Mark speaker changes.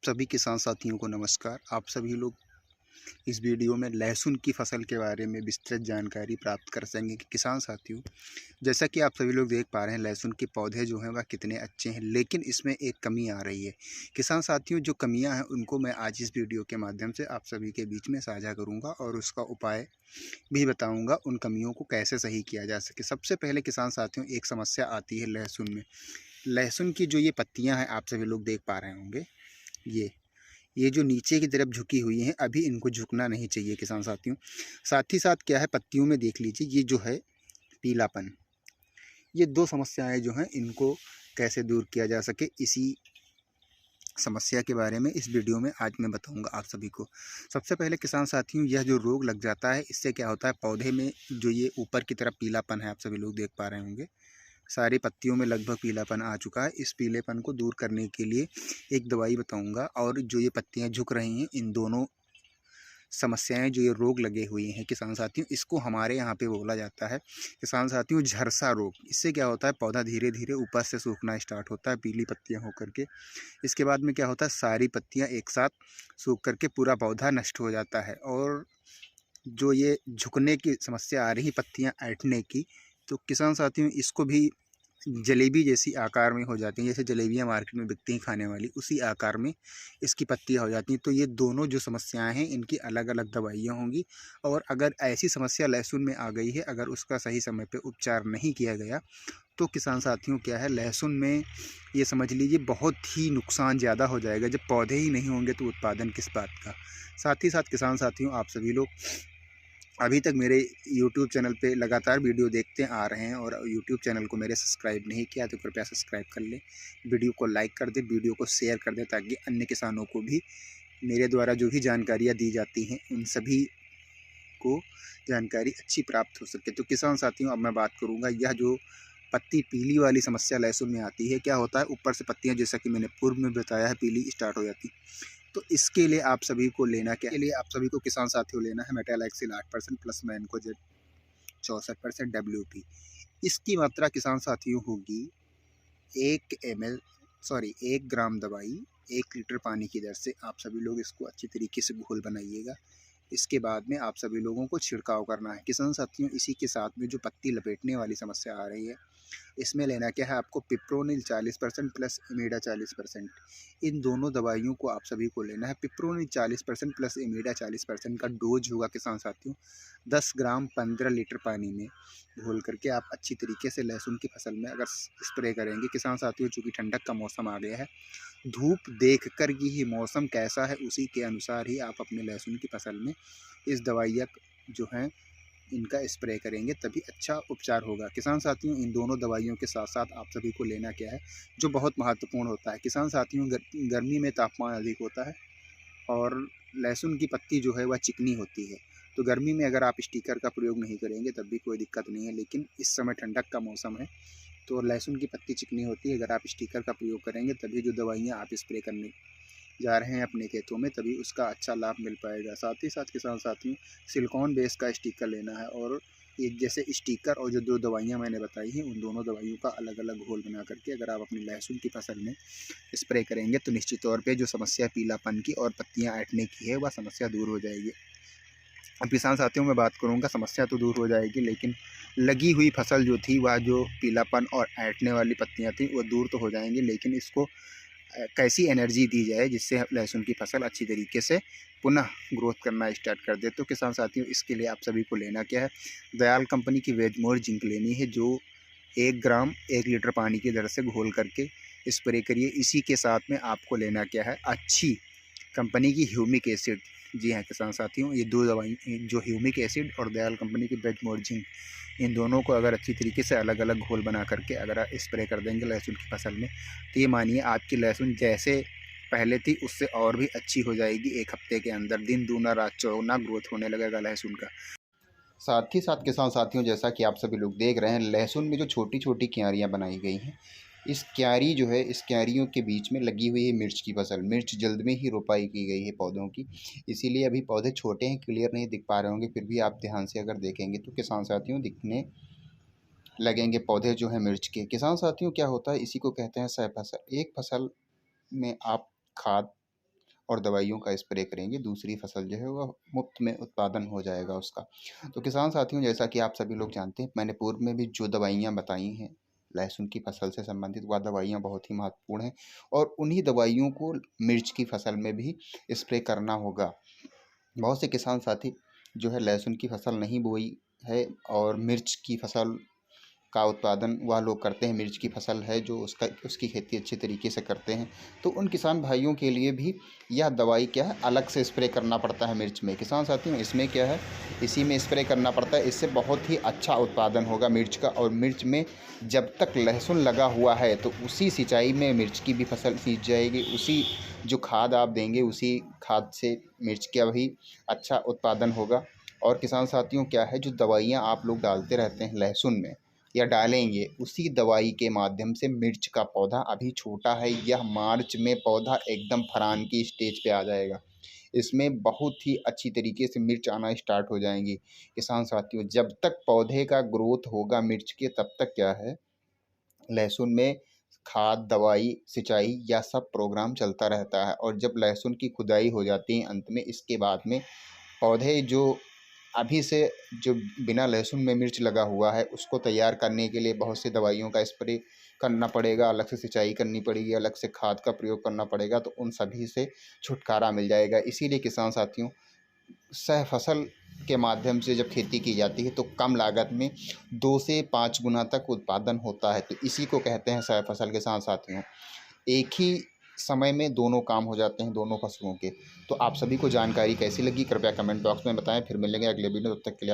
Speaker 1: सभी किसान साथियों को नमस्कार। आप सभी लोग इस वीडियो में लहसुन की फसल के बारे में विस्तृत जानकारी प्राप्त कर सकेंगे कि किसान साथियों, जैसा कि आप सभी लोग देख पा रहे हैं, लहसुन के पौधे जो हैं वह कितने अच्छे हैं, लेकिन इसमें एक कमी आ रही है। किसान साथियों, जो कमियां हैं उनको मैं आज इस वीडियो के माध्यम से आप सभी के बीच में साझा करूंगा और उसका उपाय भी बताऊंगा, उन कमियों को कैसे सही किया जा सके। सबसे पहले किसान साथियों, एक समस्या आती है लहसुन में। लहसुन की जो ये पत्तियां हैं, आप सभी लोग देख पा रहे होंगे, ये जो नीचे की तरफ झुकी हुई हैं, अभी इनको झुकना नहीं चाहिए किसान साथियों। साथ ही साथ क्या है, पत्तियों में देख लीजिए, ये जो है पीलापन। ये दो समस्याएं जो हैं, इनको कैसे दूर किया जा सके, इसी समस्या के बारे में इस वीडियो में आज मैं बताऊंगा आप सभी को। सबसे पहले किसान साथियों, यह जो रोग लग जाता है, इससे क्या होता है, पौधे में जो ये ऊपर की तरफ पीलापन है, आप सभी लोग देख पा रहे होंगे, सारी पत्तियों में लगभग पीलापन आ चुका है। इस पीलेपन को दूर करने के लिए एक दवाई बताऊंगा, और जो ये पत्तियां झुक रही हैं, इन दोनों समस्याएं, जो ये रोग लगे हुए हैं किसान साथियों, इसको हमारे यहाँ पे बोला जाता है किसान साथियों झरसा रोग। इससे क्या होता है, पौधा धीरे धीरे ऊपर से सूखना स्टार्ट होता है पीली पत्तियां होकर के। इसके बाद में क्या होता है, सारी पत्तियां एक साथ सूख करके पूरा पौधा नष्ट हो जाता है। और जो ये झुकने की समस्या आ रही, पत्तियां ऐंठने की, तो किसान साथियों इसको भी जलेबी जैसी आकार में हो जाती हैं। जैसे जलेबियाँ मार्केट में बिकती हैं खाने वाली, उसी आकार में इसकी पत्तियाँ हो जाती हैं। तो ये दोनों जो समस्याएं हैं, इनकी अलग अलग दवाइयाँ होंगी। और अगर ऐसी समस्या लहसुन में आ गई है, अगर उसका सही समय पे उपचार नहीं किया गया, तो किसान साथियों क्या है, लहसुन में ये समझ लीजिए बहुत ही नुकसान ज़्यादा हो जाएगा। जब पौधे ही नहीं होंगे तो उत्पादन किस बात का। साथ ही साथ किसान साथियों, आप सभी लोग अभी तक मेरे YouTube चैनल पे लगातार वीडियो देखते आ रहे हैं और YouTube चैनल को मेरे सब्सक्राइब नहीं किया तो कृपया सब्सक्राइब कर लें, वीडियो को लाइक कर दें, वीडियो को शेयर कर दें, ताकि अन्य किसानों को भी मेरे द्वारा जो भी जानकारियाँ दी जाती हैं, उन सभी को जानकारी अच्छी प्राप्त हो सके। तो किसान साथियों, अब मैं बात करूँगा, यह जो पत्ती पीली वाली समस्या लहसुन में आती है, क्या होता है, ऊपर से पत्तियाँ, जैसा कि मैंने पूर्व में बताया है, पीली स्टार्ट हो जाती। तो इसके लिए आप सभी को लेना क्या, के लिए आप सभी को किसान साथियों लेना है मेटालाइक्सिल 8% प्लस मैनकोजेब 64% WP। इसकी मात्रा किसान साथियों होगी 1 ग्राम दवाई 1 लीटर पानी की दर से। आप सभी लोग इसको अच्छी तरीके से घोल बनाइएगा। इसके बाद में आप सभी लोगों को छिड़काव करना है किसान साथियों। इसी के साथ में जो पत्ती लपेटने वाली समस्या आ रही है, इसमें लेना क्या है आपको, पिप्रोनिल 40% प्लस इमीडा 40%। इन दोनों दवाइयों को आप सभी को लेना है। पिप्रोनिल 40% प्लस इमीडा 40% का डोज होगा किसान साथियों 10 ग्राम 15 लीटर पानी में घोल करके आप अच्छी तरीके से लहसुन की फसल में अगर स्प्रे करेंगे किसान साथियों। चूँकि ठंडक का मौसम आ गया है, धूप देख कर ही मौसम कैसा है उसी के अनुसार ही आप अपने लहसुन की फसल में इस दवाइयाँ जो हैं इनका स्प्रे करेंगे, तभी अच्छा उपचार होगा किसान साथियों। इन दोनों दवाइयों के साथ साथ आप सभी को लेना क्या है, जो बहुत महत्वपूर्ण होता है किसान साथियों, गर्मी में तापमान अधिक होता है और लहसुन की पत्ती जो है वह चिकनी होती है। तो गर्मी में अगर आप स्टिकर का प्रयोग नहीं करेंगे तब भी कोई दिक्कत नहीं है, लेकिन इस समय ठंडक का मौसम है तो लहसुन की पत्ती चिकनी होती है। अगर आप स्टिकर का प्रयोग करेंगे तभी जो दवाइयाँ आप स्प्रे करने जा रहे हैं अपने खेतों में, तभी उसका अच्छा लाभ मिल पाएगा। साथ ही साथ किसान साथियों, सिलिकॉन बेस का स्टिकर लेना है। और ये जैसे स्टिकर और जो दो दवाइयाँ मैंने बताई हैं, उन दोनों दवाइयों का अलग अलग घोल बना करके अगर आप अपनी लहसुन की फसल में स्प्रे करेंगे, तो निश्चित तौर पे जो समस्या पीलापन की और पत्तियाँ ऐंठने की है, वह समस्या दूर हो जाएगी। अब किसान साथियों, मैं बात करूँगा, समस्या तो दूर हो जाएगी, लेकिन लगी हुई फसल जो थी, वह जो पीलापन और ऐंठने वाली पत्तियाँ थी, वो दूर तो हो जाएंगी, लेकिन इसको कैसी एनर्जी दी जाए जिससे लहसुन की फसल अच्छी तरीके से पुनः ग्रोथ करना स्टार्ट कर दे। तो किसान साथियों, इसके लिए आप सभी को लेना क्या है, दयाल कंपनी की वेजमोर जिंक लेनी है, जो 1 ग्राम 1 लीटर पानी की दर से घोल करके स्प्रे करिए। इसी के साथ में आपको लेना क्या है, अच्छी कंपनी की ह्यूमिक एसिड। जी हाँ किसान साथियों, ये दो दवाई, जो ह्यूमिक एसिड और दयाल कंपनी की वेजमोर जिंक, इन दोनों को अगर अच्छी तरीके से अलग अलग घोल बना करके अगर आप स्प्रे कर देंगे लहसुन की फसल में, तो ये मानिए आपकी लहसुन जैसे पहले थी उससे और भी अच्छी हो जाएगी। 1 हफ्ते के अंदर दिन दूना रात चौगुना ग्रोथ होने लगेगा लहसुन का। साथ ही साथ किसान साथियों, जैसा कि आप सभी लोग देख रहे हैं, लहसुन में जो छोटी छोटी क्यारियाँ बनाई गई हैं, इस क्यारी जो है, इस क्यारियों के बीच में लगी हुई है मिर्च की फसल। मिर्च जल्द में ही रोपाई की गई है पौधों की, इसीलिए अभी पौधे छोटे हैं, क्लियर नहीं दिख पा रहे होंगे, फिर भी आप ध्यान से अगर देखेंगे तो किसान साथियों दिखने लगेंगे पौधे जो हैं मिर्च के। किसान साथियों, क्या होता है, इसी को कहते हैं सह फसल। एक फसल में आप खाद और दवाइयों का स्प्रे करेंगे, दूसरी फसल जो है वह मुफ्त में उत्पादन हो जाएगा उसका। तो किसान साथियों, जैसा कि आप सभी लोग जानते हैं, मैंने पूर्व में भी जो दवाइयाँ बताई हैं लहसुन की फसल से संबंधित, वह दवाइयाँ बहुत ही महत्वपूर्ण हैं और उन्हीं दवाइयों को मिर्च की फसल में भी स्प्रे करना होगा। बहुत से किसान साथी जो है लहसुन की फसल नहीं बोई है और मिर्च की फसल का उत्पादन वह लोग करते हैं, मिर्च की फसल है जो उसकी खेती अच्छे तरीके से करते हैं, तो उन किसान भाइयों के लिए भी यह दवाई क्या है, अलग से स्प्रे करना पड़ता है मिर्च में। किसान साथियों, इसमें क्या है, इसी में स्प्रे करना पड़ता है, इससे बहुत ही अच्छा उत्पादन होगा मिर्च का। और मिर्च में जब तक लहसुन लगा हुआ है तो उसी सिंचाई में मिर्च की भी फसल सींच जाएगी, उसी जो खाद आप देंगे उसी खाद से मिर्च का भी अच्छा उत्पादन होगा। और किसान साथियों, क्या है, जो दवाइयाँ आप लोग डालते रहते हैं लहसुन में या डालेंगे, उसी दवाई के माध्यम से मिर्च का पौधा अभी छोटा है, यह मार्च में पौधा एकदम फरान की स्टेज पे आ जाएगा। इसमें बहुत ही अच्छी तरीके से मिर्च आना स्टार्ट हो जाएंगी। किसान साथियों, जब तक पौधे का ग्रोथ होगा मिर्च के, तब तक क्या है, लहसुन में खाद, दवाई, सिंचाई या सब प्रोग्राम चलता रहता है। और जब लहसुन की खुदाई हो जाती है अंत में, इसके बाद में पौधे जो अभी से जो बिना लहसुन में मिर्च लगा हुआ है उसको तैयार करने के लिए बहुत सी दवाइयों का स्प्रे करना पड़ेगा, अलग से सिंचाई करनी पड़ेगी, अलग से खाद का प्रयोग करना पड़ेगा, तो उन सभी से छुटकारा मिल जाएगा। इसीलिए किसान साथियों, सह फसल के माध्यम से जब खेती की जाती है तो कम लागत में 2 से 5 गुना तक उत्पादन होता है, तो इसी को कहते हैं सह फसल। के साथ साथियों, एक ही समय में दोनों काम हो जाते हैं दोनों फसलों के। तो आप सभी को जानकारी कैसी लगी, कृपया कमेंट बॉक्स में बताएं। फिर मिलेंगे अगले वीडियो, तब तक के लिए आप